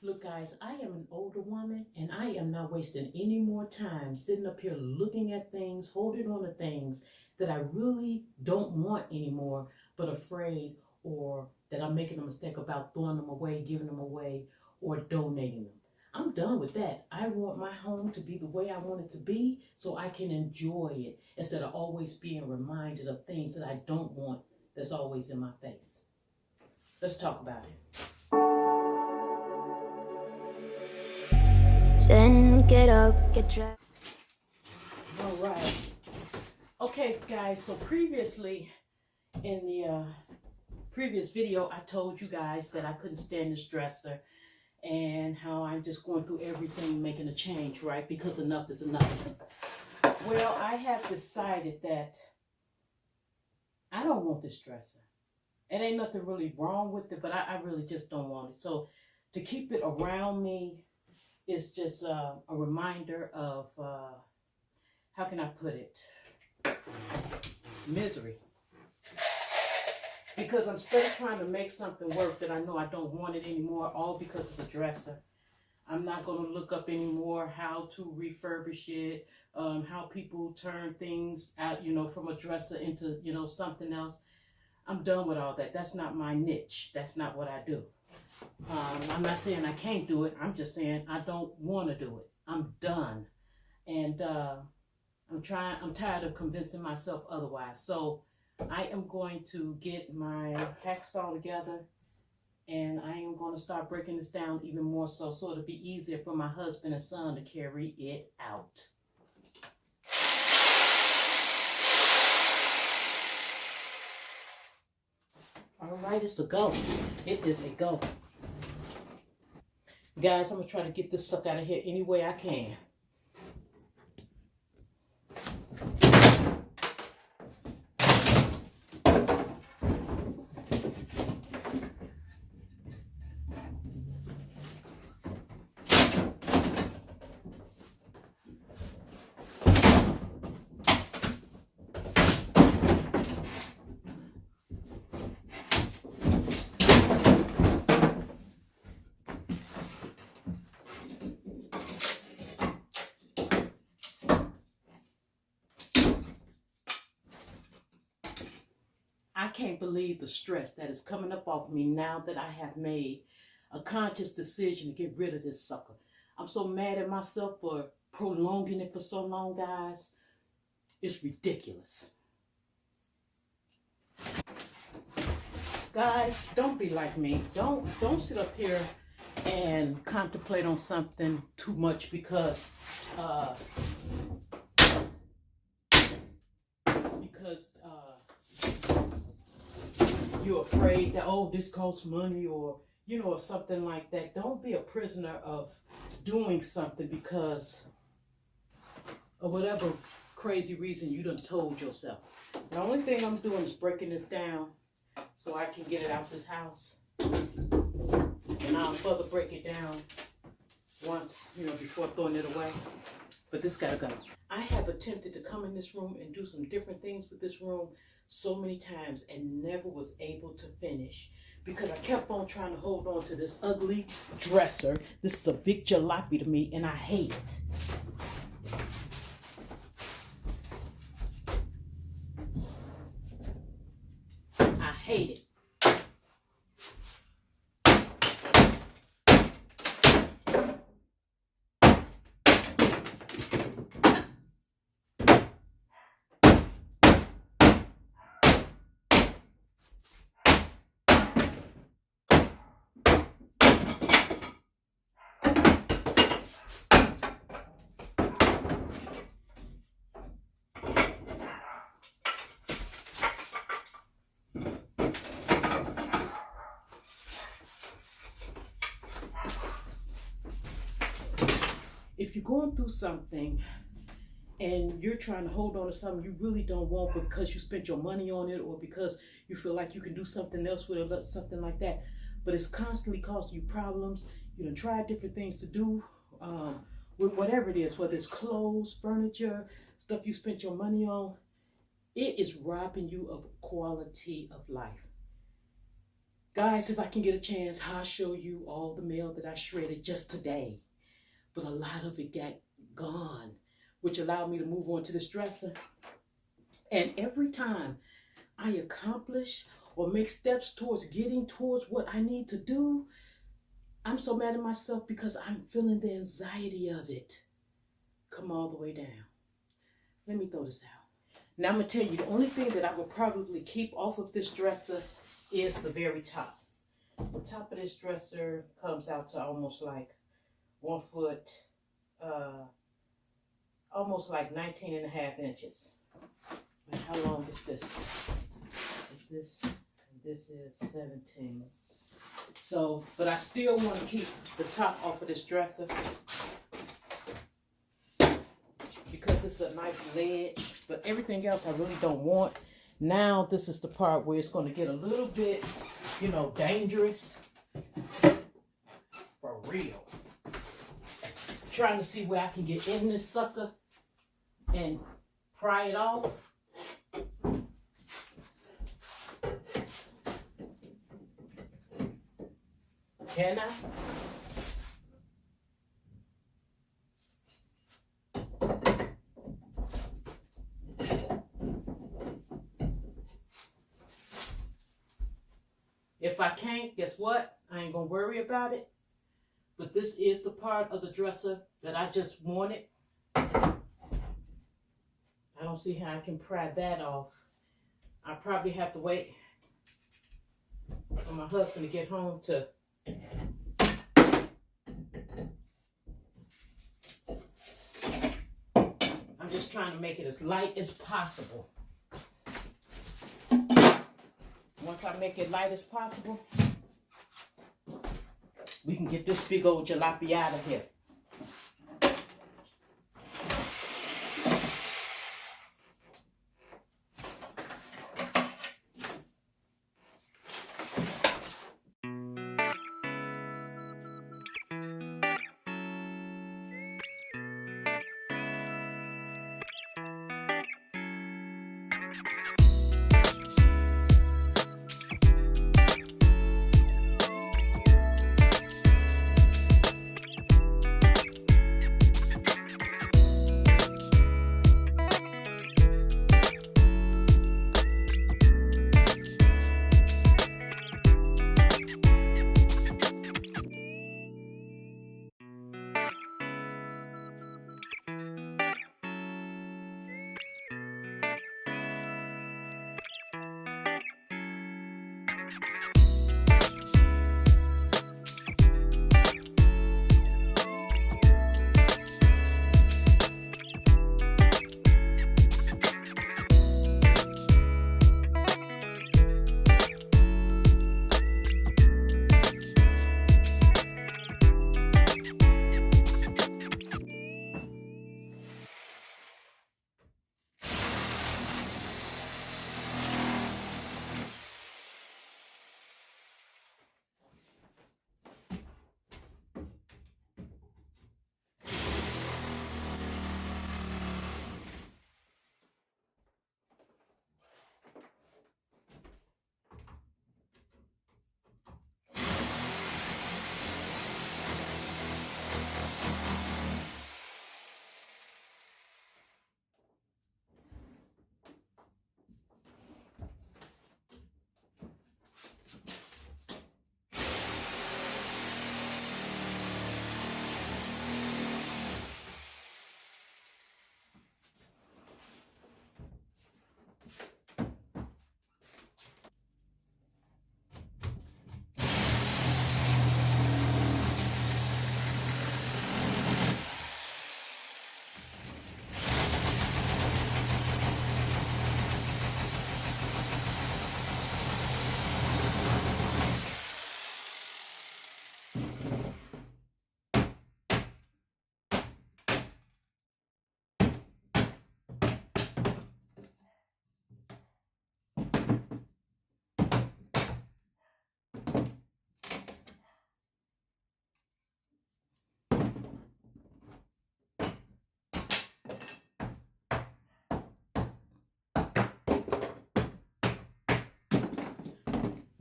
Look, guys, I am an older woman and I am not wasting any more time sitting up here looking at things, holding on to things that I really don't want anymore, but afraid or that I'm making a mistake about throwing them away, giving them away, or donating them. I'm done with that. I want my home to be the way I want it to be so I can enjoy it instead of always being reminded of things that I don't want that's always in my face. Let's talk about it. Then get up, get dressed. All right. Okay, guys, so previously in the previous video, I told you guys that I couldn't stand this dresser and how I'm just going through everything, making a change, right? Because enough is enough. Well, I have decided that I don't want this dresser. It ain't nothing really wrong with it, but I really just don't want it. So to keep it around me, it's just a reminder of, how can I put it? Misery. Because I'm still trying to make something work that I know I don't want it anymore, all because it's a dresser. I'm not going to look up anymore how to refurbish it, how people turn things out, from a dresser into, something else. I'm done with all that. That's not my niche. That's not what I do. I'm not saying I can't do it. I'm just saying I don't want to do it. I'm done. And I'm tired of convincing myself otherwise. So I am going to get my hacksaw together and I am going to start breaking this down even more so it'll be easier for my husband and son to carry it out. All right, it's a go. It is a go. Guys, I'm going to try to get this sucker out of here any way I can. I can't believe the stress that is coming up off me now that I have made a conscious decision to get rid of this sucker. I'm so mad at myself for prolonging it for so long, guys. It's ridiculous. Guys, don't be like me. Don't sit up here and contemplate on something too much because you're afraid that, oh, this costs money or something like that. Don't be a prisoner of doing something because of whatever crazy reason you done told yourself. The only thing I'm doing is breaking this down so I can get it out this house. And I'll further break it down once, before throwing it away. But this gotta go. I have attempted to come in this room and do some different things with this room so many times and never was able to finish because I kept on trying to hold on to this ugly dresser. This is a big jalopy to me and I hate it. I hate it. If you're going through something and you're trying to hold on to something you really don't want because you spent your money on it or because you feel like you can do something else with it or something like that, but it's constantly causing you problems, you done tried different things to do with whatever it is, whether it's clothes, furniture, stuff you spent your money on, it is robbing you of quality of life. Guys, if I can get a chance, I'll show you all the mail that I shredded just today. But a lot of it got gone, which allowed me to move on to this dresser. And every time I accomplish or make steps towards getting towards what I need to do, I'm so mad at myself because I'm feeling the anxiety of it come all the way down. Let me throw this out. Now I'm going to tell you, the only thing that I will probably keep off of this dresser is the very top. The top of this dresser comes out to almost like 1 foot, almost like 19 and a half inches. And how long is this? This is 17. So, but I still want to keep the top off of this dresser because it's a nice ledge, but everything else I really don't want. Now, this is the part where it's going to get a little bit, dangerous. For real. Trying to see where I can get in this sucker and pry it off. Can I? If I can't, guess what? I ain't gonna worry about it. But this is the part of the dresser that I just wanted. I don't see how I can pry that off. I probably have to wait for my husband to get home to I'm just trying to make it as light as possible. Once I make it light as possible, we can get this big old jalopy out of here.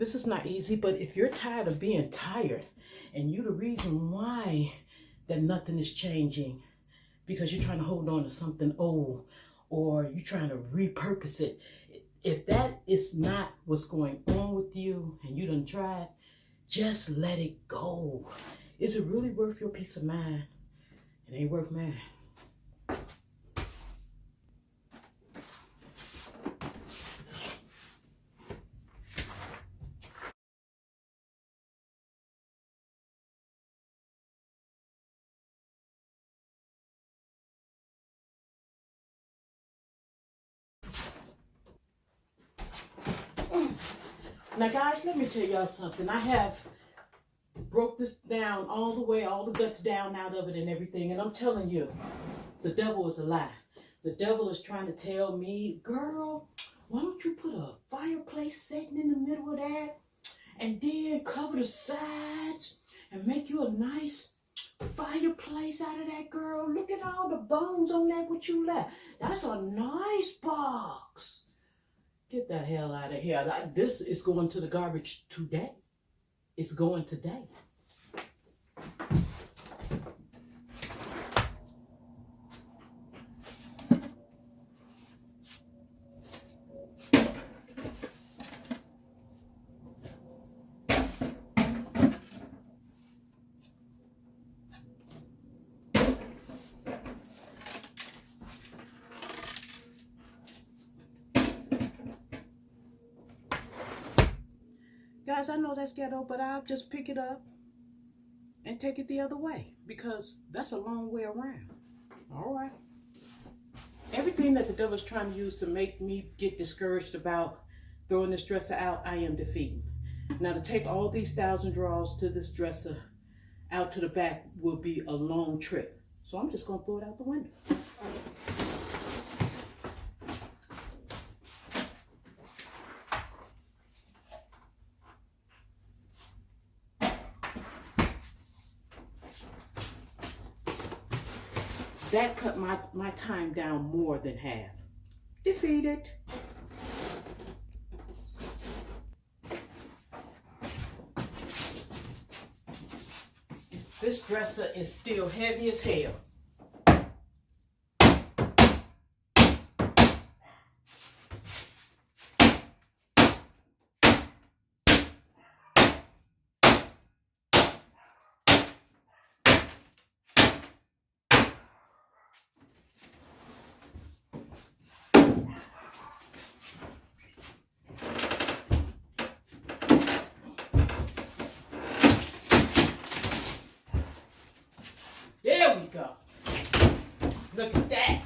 This is not easy, but if you're tired of being tired and you're the reason why that nothing is changing because you're trying to hold on to something old or you're trying to repurpose it, if that is not what's going on with you and you done tried, just let it go. Is it really worth your peace of mind? It ain't worth mine. Now guys, let me tell y'all something. I have broke this down all the way, all the guts down out of it and everything. And I'm telling you, the devil is a lie. The devil is trying to tell me, girl, why don't you put a fireplace setting in the middle of that and then cover the sides and make you a nice fireplace out of that, girl. Look at all the bones on that, what you left. That's a nice box. Get the hell out of here. This is going to the garbage today. It's going today. Guys, I know that's ghetto, but I'll just pick it up and take it the other way because that's a long way around. All right. Everything that the devil's trying to use to make me get discouraged about throwing this dresser out, I am defeating. Now, to take all these 1,000 drawers to this dresser out to the back will be a long trip. So I'm just going to throw it out the window. That cut my time down more than half. Defeated. This dresser is still heavy as hell. There we go. Look at that.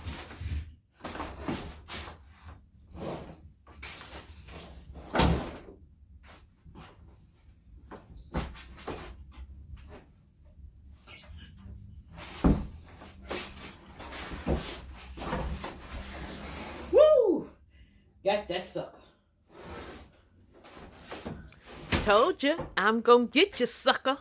Woo! Got that sucker. Told you, I'm gonna get you, sucker.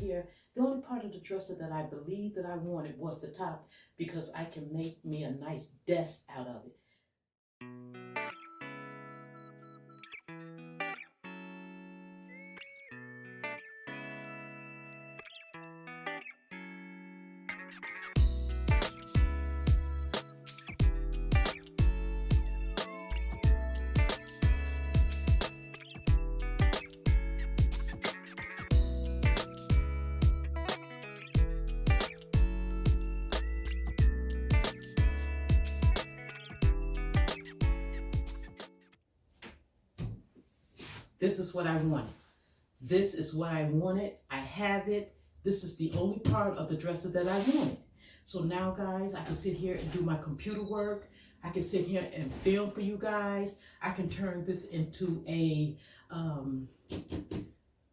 here. The only part of the dresser that I believe that I wanted was the top, because I can make me a nice desk out of it. This is what I wanted. This is what I wanted. I have it. This is the only part of the dresser that I wanted. So now, guys, I can sit here and do my computer work. I can sit here and film for you guys. I can turn this into a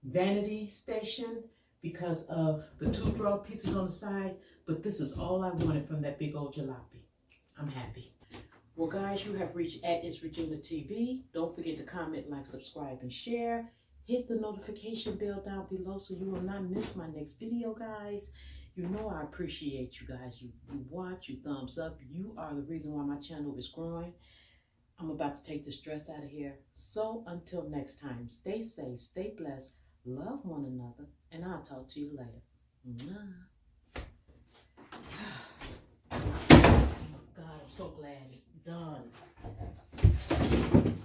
vanity station because of the 2 drawer pieces on the side. But this is all I wanted from that big old jalopy. I'm happy. Well, guys, you have reached at It's Regina TV. Don't forget to comment, like, subscribe, and share. Hit the notification bell down below so you will not miss my next video, guys. You know I appreciate you guys. You watch, you thumbs up. You are the reason why my channel is growing. I'm about to take this dress out of here. So until next time, stay safe, stay blessed, love one another, and I'll talk to you later. Mwah. God, I'm so glad it's done.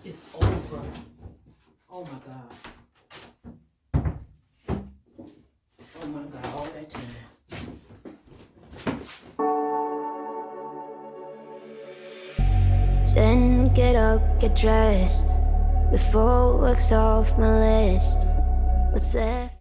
It's over. Oh my God. Oh my God, all that time. Then get up, get dressed before work's off my list. What's left?